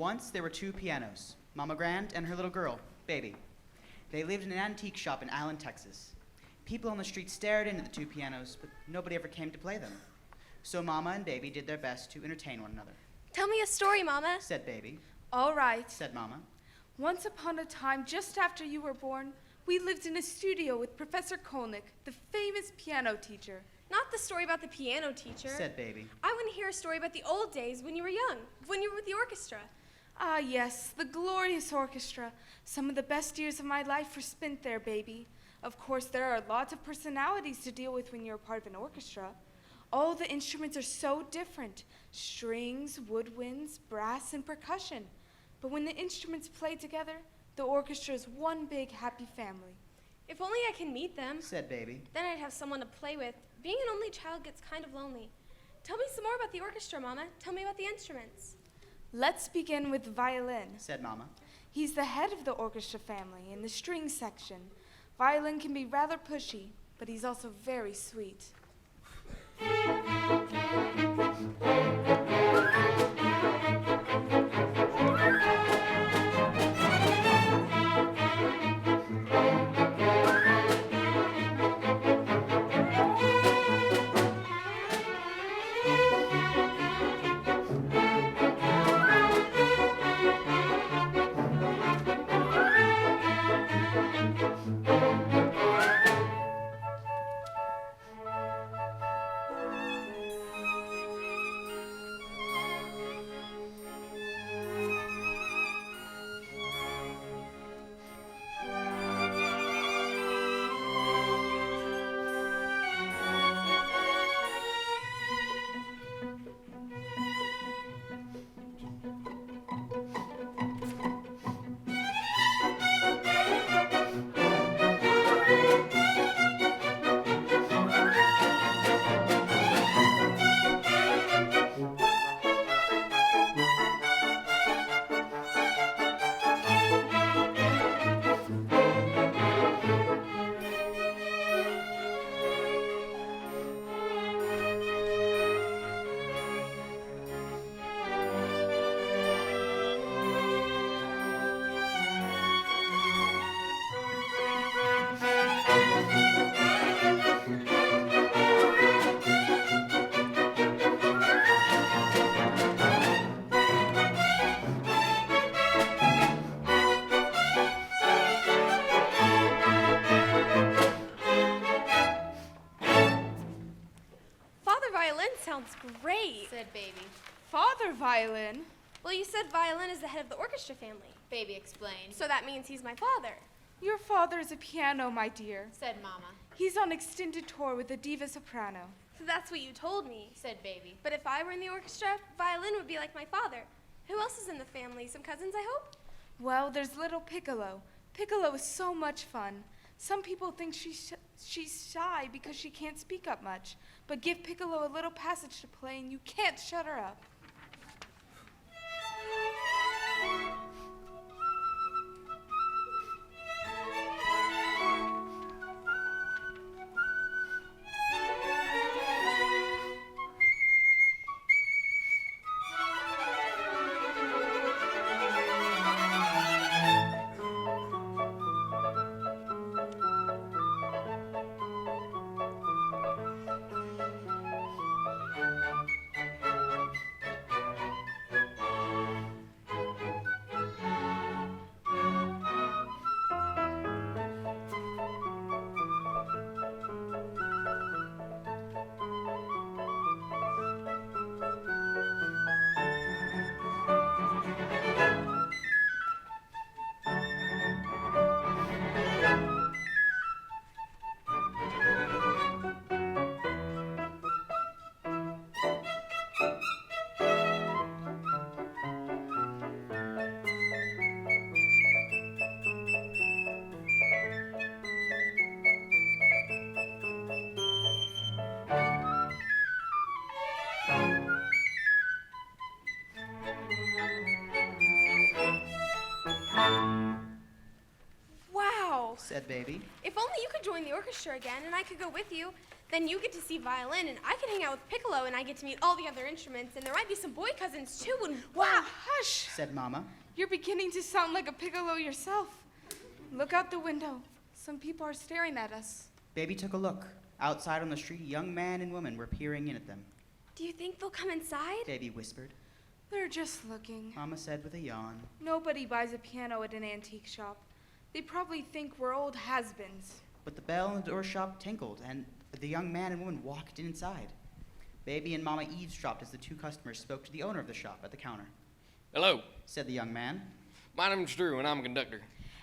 Once there were two pianos, Mama Grand and her little girl, Baby. They lived in an antique shop in Allen, Texas. People on the street stared into the two pianos, but nobody ever came to play them. So Mama and Baby did their best to entertain one another. Tell me a story, Mama, Said Baby. All right, Said Mama. Once upon a time, just after you were born, we lived in a studio with Professor Kolnick, the famous piano teacher. Not the story about the piano teacher. Said Baby. I want to hear a story about the old days when you were young, when you were with the orchestra. Ah, yes, the glorious orchestra. Some of the best years of my life were spent there, Baby. Of course, there are lots of personalities to deal with when you're part of an orchestra. All the instruments are so different. Strings, woodwinds, brass, and percussion. But when the instruments play together, the orchestra is one big happy family. If only I can meet them. Said Baby. Then I'd have someone to play with. Being an only child gets kind of lonely. Tell me some more about the orchestra, Mama. Tell me about the instruments. Let's begin with violin. Said Mama. He's the head of the orchestra family in the string section. Violin can be rather pushy, but he's also very sweet. Sounds great. Said Baby. Father violin? Well, you said violin is the head of the orchestra family. Baby explained. So that means he's my father. Your father is a piano, my dear. Said Mama. He's on extended tour with a diva soprano. So that's what you told me. Said Baby. But if I were in the orchestra, violin would be like my father. Who else is in the family? Some cousins, I hope? Well, there's little Piccolo. Piccolo is so much fun. Some people think she's shy because she can't speak up much. But give Piccolo a little passage to play and you can't shut her up. said Baby. If only you could join the orchestra again and I could go with you. Then you get to see violin and I can hang out with piccolo and I get to meet all the other instruments and there might be some boy cousins too and Wow, hush! Said Mama. You're beginning to sound like a piccolo yourself. Look out the window. Some people are staring at us. Baby took a look. Outside on the street, young man and woman were peering in at them. Do you think they'll come inside? Baby whispered. They're just looking. Mama said with a yawn. Nobody buys a piano at an antique shop. They probably think we're old has-beens. But the bell in the door shop tinkled, and the young man and woman walked inside. Baby and Mama eavesdropped as the two customers spoke to the owner of the shop at the counter. Hello, Said the young man. my name's Drew and I'm a conductor.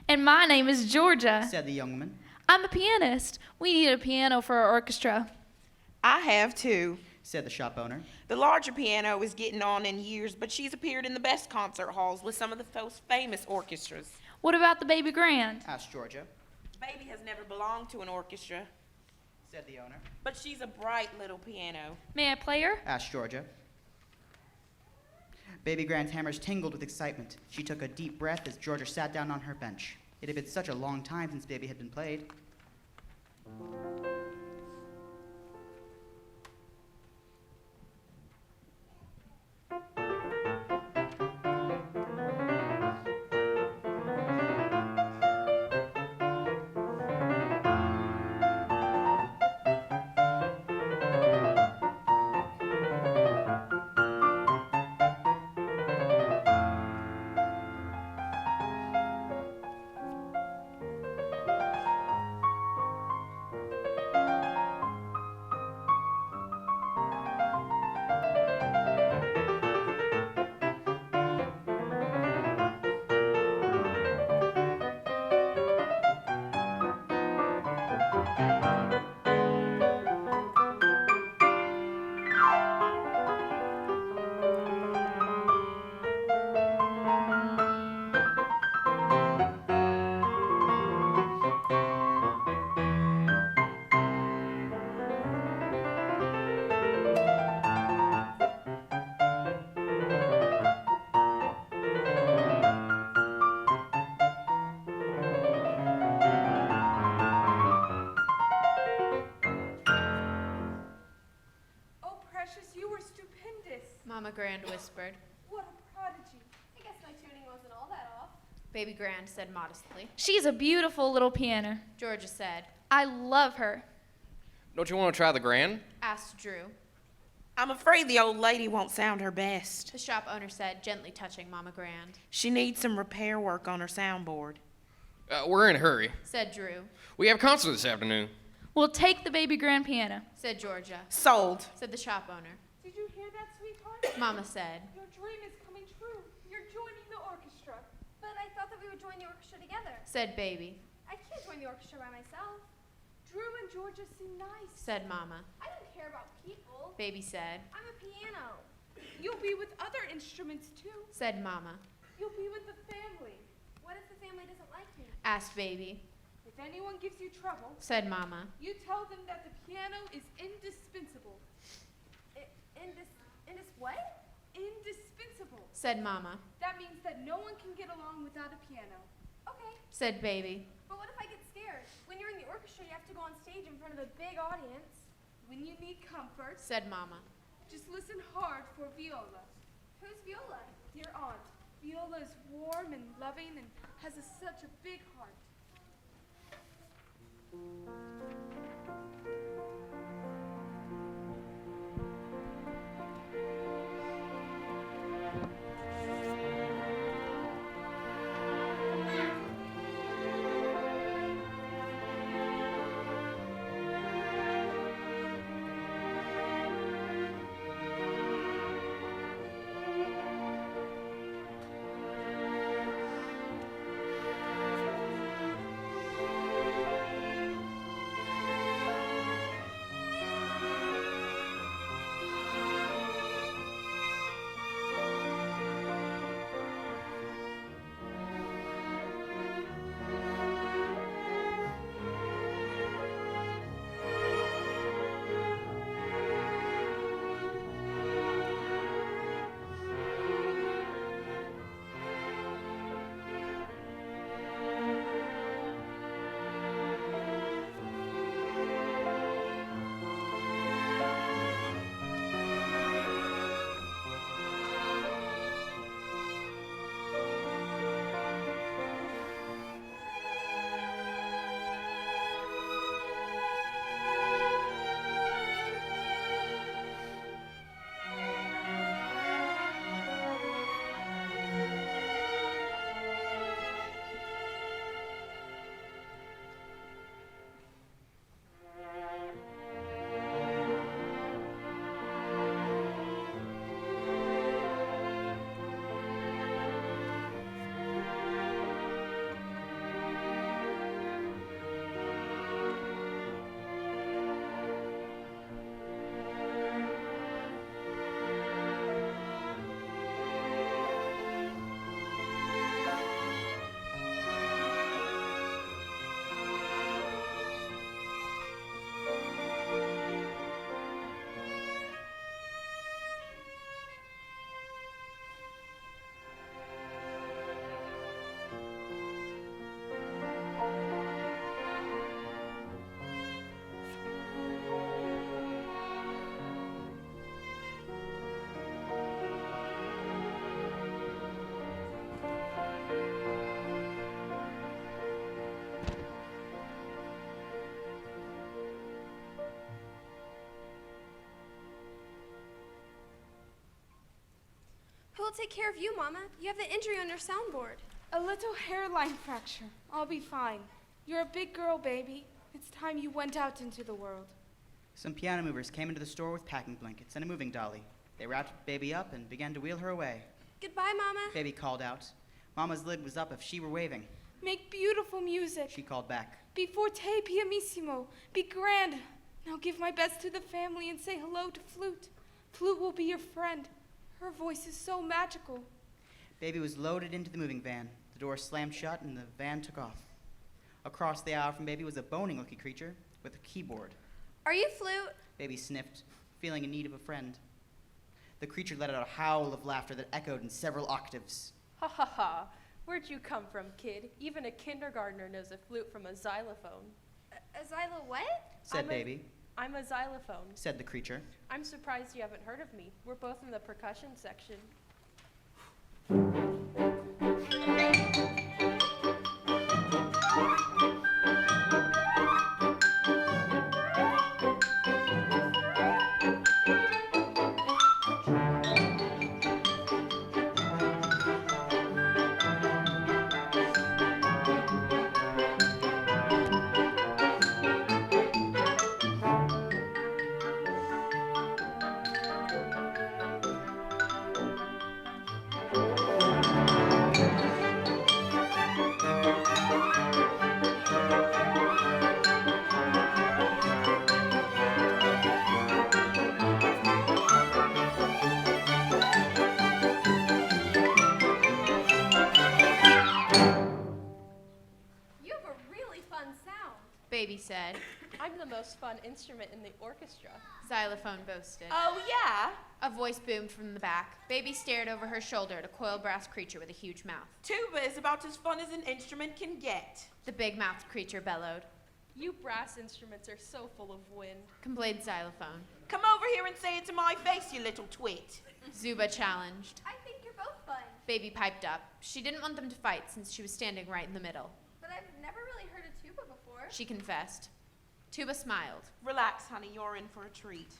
And my name is Georgia. Said the young woman. I'm a pianist. We need a piano for our orchestra. I have too. Said the shop owner. The larger piano is getting on in years, but she's appeared in the best concert halls with some of the most famous orchestras. What about the baby grand? Asked Georgia. Baby has never belonged to an orchestra, Said the owner. but she's a bright little piano. May I play her? Asked Georgia. Baby Grand's hammers tingled with excitement. She took a deep breath as Georgia sat down on her bench. It had been such a long time since Baby had been played. Mama Grand whispered. What a prodigy. I guess my tuning wasn't all that off. Baby Grand said modestly. She's a beautiful little piano. Georgia said. I love her. Don't you want to try the grand? Asked Drew. I'm afraid the old lady won't sound her best. The shop owner said, gently touching Mama Grand. She needs some repair work on her soundboard. We're in a hurry. Said Drew. We have concert this afternoon. We'll take the baby grand piano. Said Georgia. Sold. Said the shop owner. Did you hear that, sweetheart? Mama said. Your dream is coming true. You're joining the orchestra. But I thought that we would join the orchestra together. Said Baby. I can't join the orchestra by myself. Drew and Georgia seem nice. Said Mama. I don't care about people. Baby said. I'm a piano. You'll be with other instruments too. Said Mama. You'll be with the family. What if the family doesn't like me? Asked Baby. If anyone gives you trouble, Said Mama. you tell them that the piano is indispensable. In this what? Indispensable. Said Mama. That means that no one can get along without a piano. Okay. Said Baby. But what if I get scared? When you're in the orchestra, you have to go on stage in front of a big audience. When you need comfort, Said Mama. just listen hard for Viola. Who's Viola? Dear aunt, Viola is warm and loving and has such a big heart. will take care of you, Mama? You have the injury on your soundboard. A little hairline fracture. I'll be fine. You're a big girl, baby. It's time you went out into the world. Some piano movers came into the store with packing blankets and a moving dolly. They wrapped Baby up and began to wheel her away. Goodbye, Mama. Baby called out. Mama's lid was up if she were waving. Make beautiful music. She called back. Be forte pianissimo. Be grand. Now give my best to the family and say hello to Flute. Flute will be your friend. Her voice is so magical. Baby was loaded into the moving van. The door slammed shut and the van took off. Across the aisle from Baby was a bony-looking creature with a keyboard. Are you Flute? Baby sniffed, feeling in need of a friend. The creature let out a howl of laughter that echoed in several octaves. Ha ha ha. Where'd you come from, kid? Even a kindergartner knows a flute from a xylophone. A Xylo what? Said Baby, I'm a xylophone. said the creature. I'm surprised you haven't heard of me. We're both in the percussion section. You have a really fun sound. Baby said. I'm the most fun instrument in the orchestra. Xylophone boasted. Oh, yeah? A voice boomed from the back. Baby stared over her shoulder at a coiled brass creature with a huge mouth. Tuba is about as fun as an instrument can get. The big-mouthed creature bellowed. You brass instruments are so full of wind. Complained Xylophone. Come over here and say it to my face, you little twit. Zuba challenged. I think you're both fun, Baby piped up. She didn't want them to fight since she was standing right in the middle. but I've never really heard a tuba before. She confessed. Tuba smiled. Relax, honey, you're in for a treat.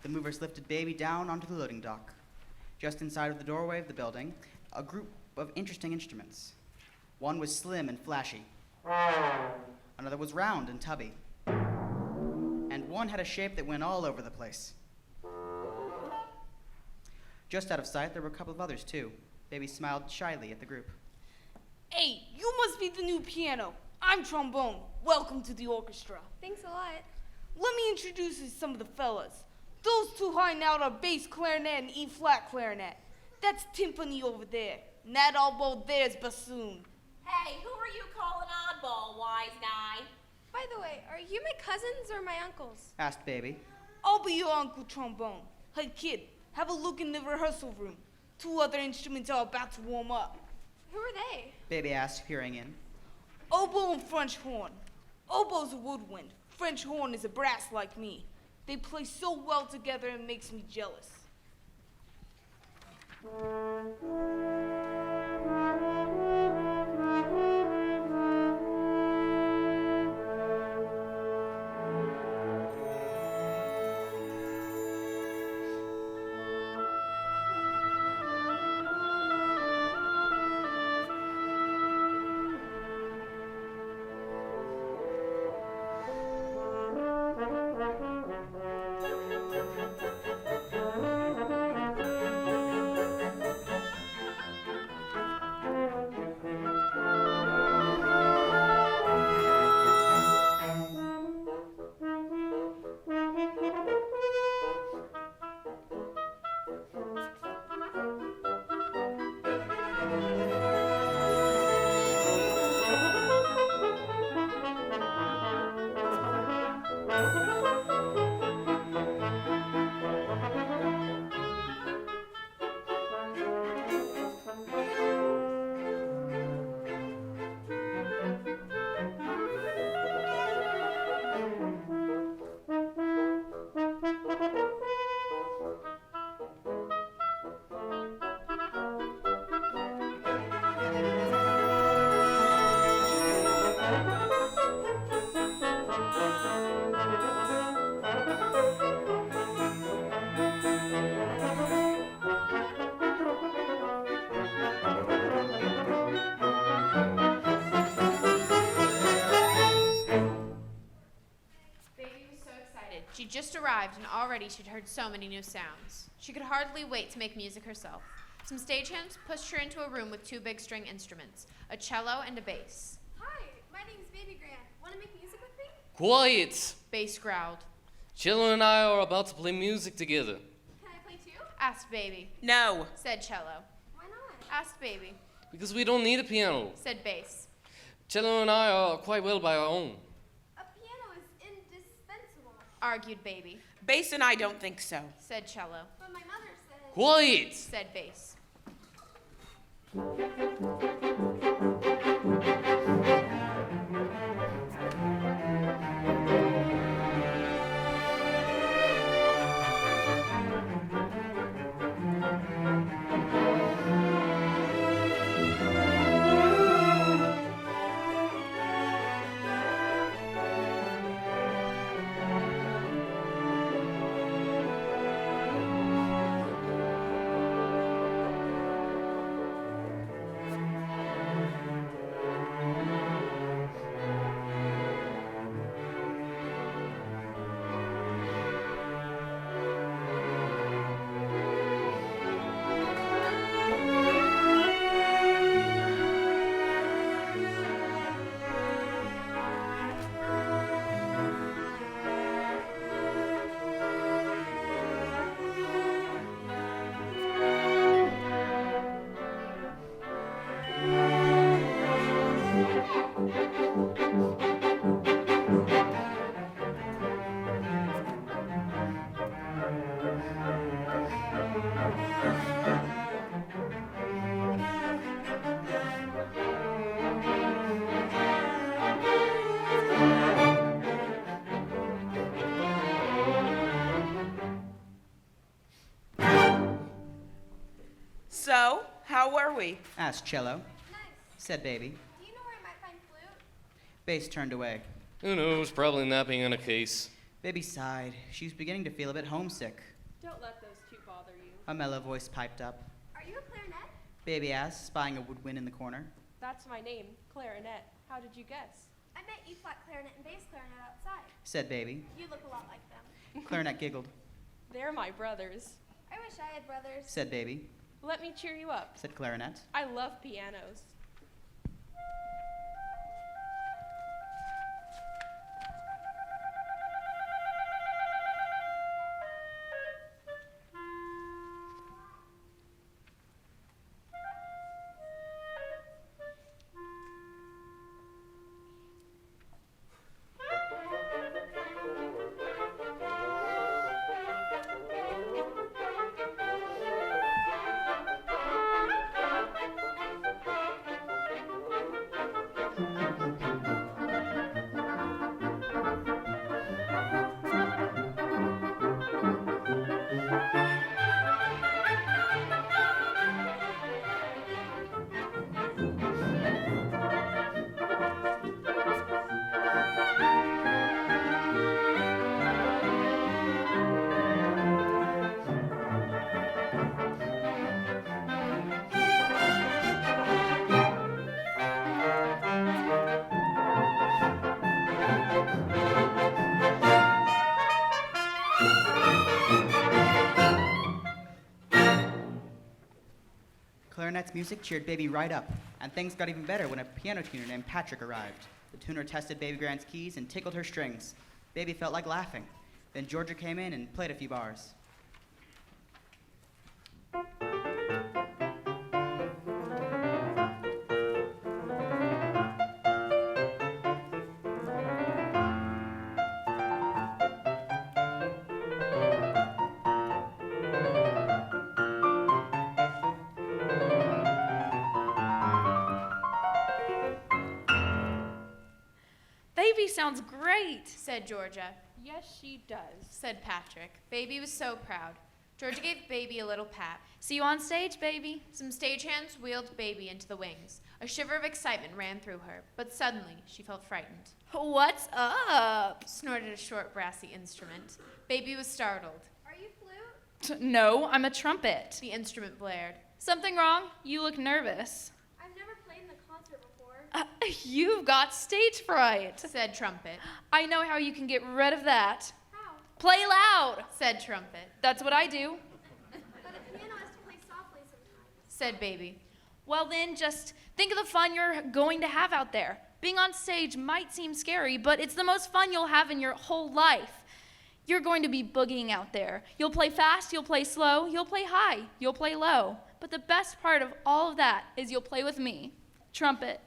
The movers lifted Baby down onto the loading dock. Just inside of the doorway of the building, a group of interesting instruments. One was slim and flashy. Another was round and tubby. And one had a shape that went all over the place. Just out of sight, there were a couple of others, too. Baby smiled shyly at the group. Hey, you must be the new piano. I'm trombone. Welcome to the orchestra. Thanks a lot. Let me introduce you to some of the fellas. Those two hiding out are bass clarinet and E-flat clarinet. That's timpani over there. And that elbow there's bassoon. Hey, who are you calling oddball, wise guy? By the way, are you my cousins or my uncles? Asked Baby. I'll be your Uncle Trombone. Hey kid, have a look in the rehearsal room. Two other instruments are about to warm up. Who are they? Baby asked, peering in. Oboe and French horn. Oboe's a woodwind. French horn is a brass like me. They play so well together it makes me jealous. She just arrived and already she'd heard so many new sounds. She could hardly wait to make music herself. Some stagehands pushed her into a room with 2 big string instruments, a cello and a bass. Hi, my name's Baby Grant. Want to make music with me? Quiet! Bass growled. Cello and I are about to play music together. Can I play too? Asked Baby. No. Said cello. Why not? Asked Baby. Because we don't need a piano. Said bass. Cello and I are quite well by our own. A piano is indispensable. Argued Baby. Bass and I don't think so. Said cello. But my mother said... Quiet! Said bass. So, how were we? Asked cello. Nice. Said baby. Do you know where I might find Flute? Bass turned away. Who knows? Probably napping in a case. Baby sighed. She was beginning to feel a bit homesick. Don't let those two bother you. A mellow voice piped up. Are you a clarinet? Baby asked, spying a woodwind in the corner. That's my name, Clarinet. How did you guess? I met E-flat clarinet and bass clarinet outside. Said baby. You look a lot like them. Clarinet giggled. They're my brothers. I wish I had brothers. Said baby. Let me cheer you up. Said clarinet. I love pianos. Clarinet's music cheered Baby right up, and things got even better when a piano tuner named Patrick arrived. The tuner tested Baby Grant's keys and tickled her strings. Baby felt like laughing. Then Georgia came in and played a few bars. sounds great, said Georgia. Yes, she does. Said Patrick. Baby was so proud. Georgia gave Baby a little pat. See you on stage, baby. Some stagehands wheeled Baby into the wings. A shiver of excitement ran through her, but suddenly she felt frightened. What's up? Snorted a short, brassy instrument. Baby was startled. Are you Flute? No, I'm a trumpet. The instrument blared. Something wrong? You look nervous. I've never played in the concert before. You've got stage fright. Said Trumpet. I know how you can get rid of that. How? Play loud. Said Trumpet. That's what I do. But a piano has to play softly sometimes. Said Baby. Well then, just think of the fun you're going to have out there. Being on stage might seem scary, but it's the most fun you'll have in your whole life. You're going to be boogieing out there. You'll play fast, you'll play slow, you'll play high, you'll play low. But the best part of all of that is you'll play with me, trumpet.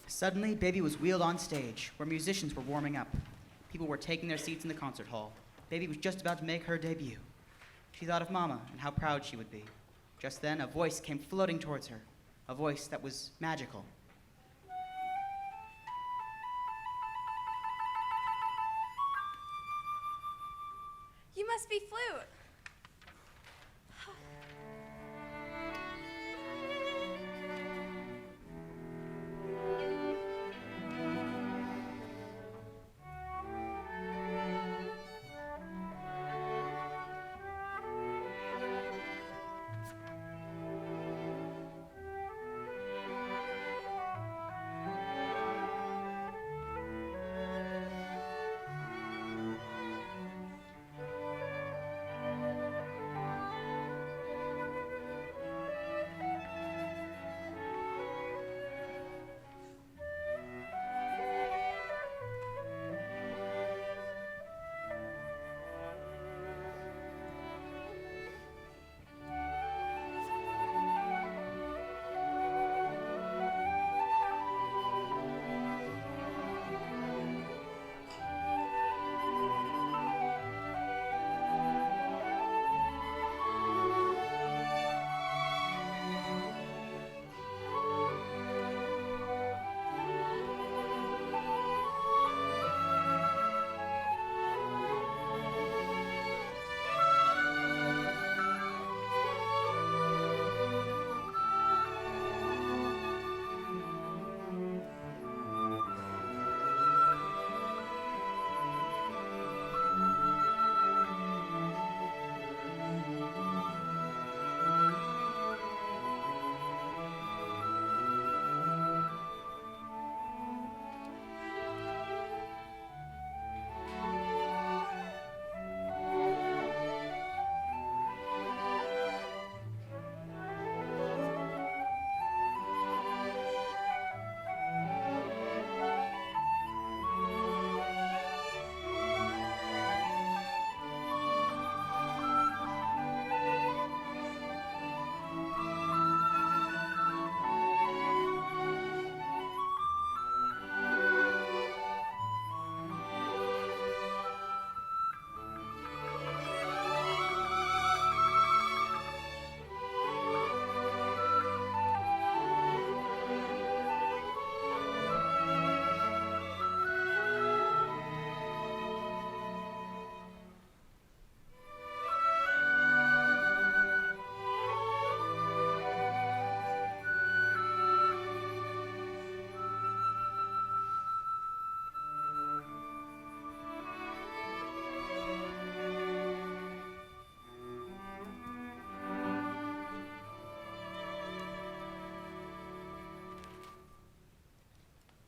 Suddenly, Baby was wheeled on stage, where musicians were warming up. People were taking their seats in the concert hall. Baby was just about to make her debut. She thought of Mama and how proud she would be. Just then, a voice came floating towards her, a voice that was magical. You must be Flute.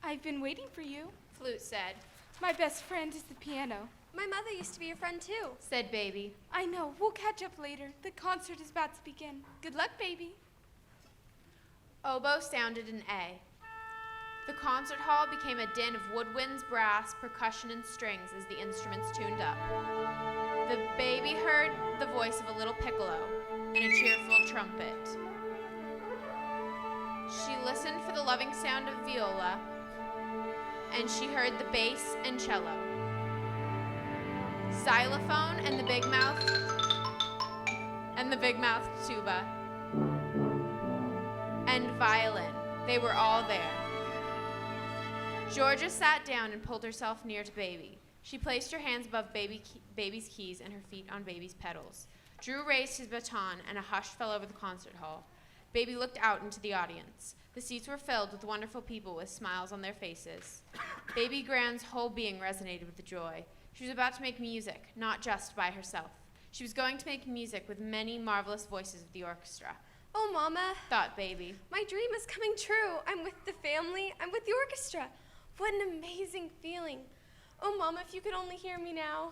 I've been waiting for you. Flute said. My best friend is the piano. My mother used to be your friend too. Said Baby. I know. We'll catch up later. The concert is about to begin. Good luck, baby. Oboe sounded an A. The concert hall became a din of woodwinds, brass, percussion, and strings as the instruments tuned up. The baby heard the voice of a little piccolo and a cheerful trumpet. She listened for the loving sound of viola, and she heard the bass and cello. Xylophone and the big mouth tuba and violin. They were all there. Georgia sat down and pulled herself near to Baby. She placed her hands above Baby's keys and her feet on Baby's pedals. Drew raised his baton and a hush fell over the concert hall. Baby looked out into the audience. The seats were filled with wonderful people with smiles on their faces. Baby Grand's whole being resonated with the joy. She was about to make music, not just by herself. She was going to make music with many marvelous voices of the orchestra. Oh, Mama, Thought Baby. my dream is coming true. I'm with the family. I'm with the orchestra. What an amazing feeling. Oh, Mama, if you could only hear me now.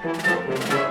Thank you.